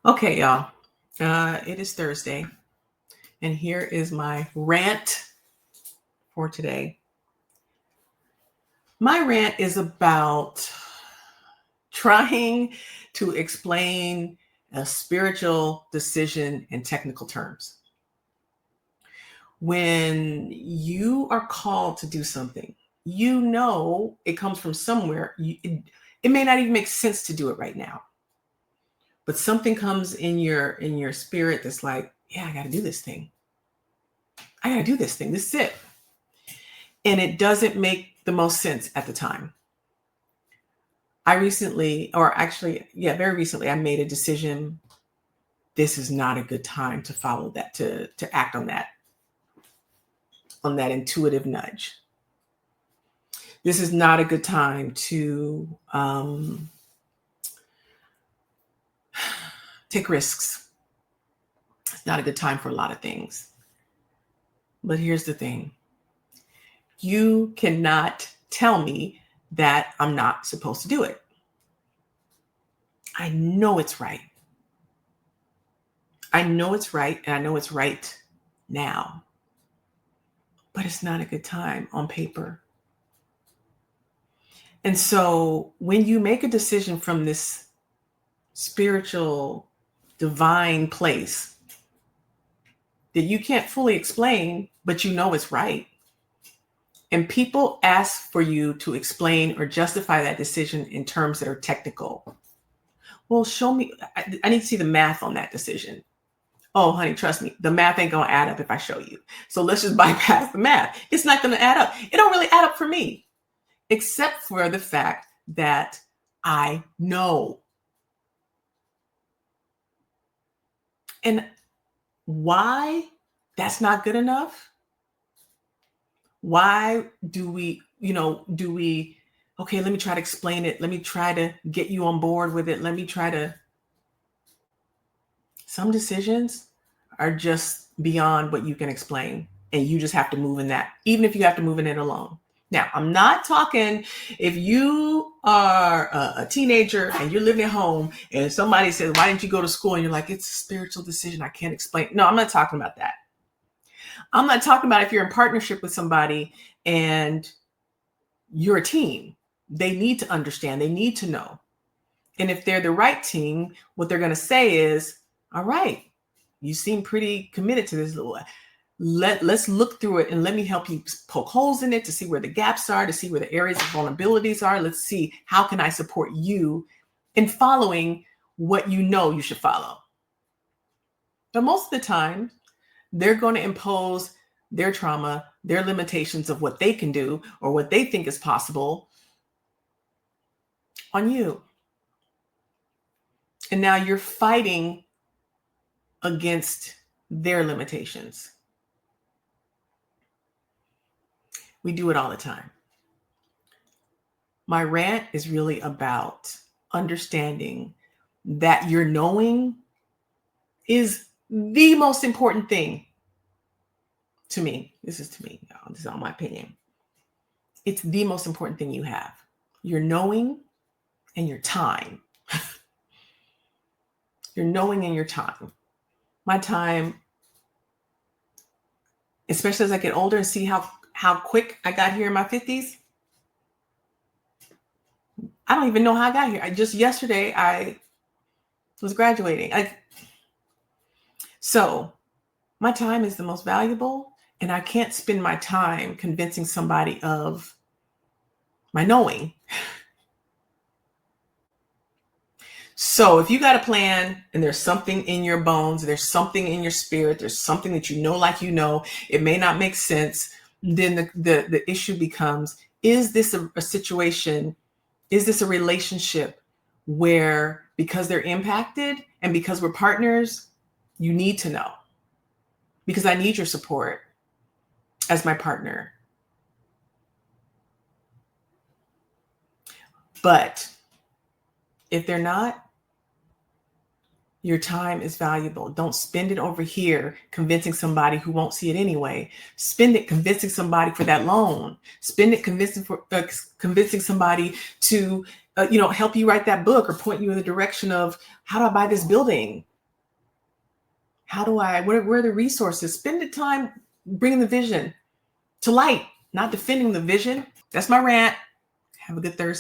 Okay, y'all. It is Thursday, and here is my rant for today. My rant is about trying to explain a spiritual decision in technical terms. When you are called to do something, you know it comes from somewhere. It may not even make sense to do it right now, but something comes in your spirit that's like, yeah, I got to do this thing. I got to do this thing. This is it. And it doesn't make the most sense at the time. I recently, or actually, yeah, very recently, I made a decision. This is not a good time to follow that, to act on that intuitive nudge. This is not a good time to take risks. It's not a good time for a lot of things. But here's the thing: you cannot tell me that I'm not supposed to do it. I know it's right. I know it's right, and I know it's right now, but it's not a good time on paper. And so when you make a decision from this spiritual, divine place that you can't fully explain, but you know it's right, and people ask for you to explain or justify that decision in terms that are technical. Well, show me, I need to see the math on that decision. Oh, honey, trust me, the math ain't going to add up if I show you. So let's just bypass the math. It's not going to add up. It don't really add up for me, except for the fact that I know. And why that's not good enough? Why do we, okay, let me try to explain it. Let me try to get you on board with it. Some decisions are just beyond what you can explain. And you just have to move in that, even if you have to move in it alone. Now, I'm not talking if you are a teenager and you're living at home and somebody says, why didn't you go to school? And you're like, it's a spiritual decision. I can't explain. No, I'm not talking about that. I'm not talking about if you're in partnership with somebody and you're a team. They need to understand. They need to know. And if they're the right team, what they're going to say is, all right, you seem pretty committed to this. Let's look through it and let me help you poke holes in it to see where the gaps are, to see where the areas of vulnerabilities are. Let's see, how can I support you in following what you know you should follow? But most of the time, they're going to impose their trauma, their limitations of what they can do or what they think is possible on you. And now you're fighting against their limitations. We do it all the time. My rant is really about understanding that your knowing is the most important thing to me. This is to me, y'all. This is all my opinion. It's the most important thing you have. Your knowing and your time. Your knowing and your time. My time, especially as I get older and see how quick I got here in my 50s. I don't even know how I got here. Just yesterday, I was graduating. So my time is the most valuable, and I can't spend my time convincing somebody of my knowing. So if you got a plan and there's something in your bones, there's something in your spirit, there's something that you know, like it may not make sense, then the issue becomes, is this a situation, is this a relationship where, because they're impacted and because we're partners, you need to know? Because I need your support as my partner. But if they're not, your time is valuable. Don't spend it over here convincing somebody who won't see it anyway. Spend it convincing somebody for that loan. Spend it convincing somebody to help you write that book or point you in the direction of, how do I buy this building? How do I, where are the resources? Spend the time bringing the vision to light, not defending the vision. That's my rant. Have a good Thursday.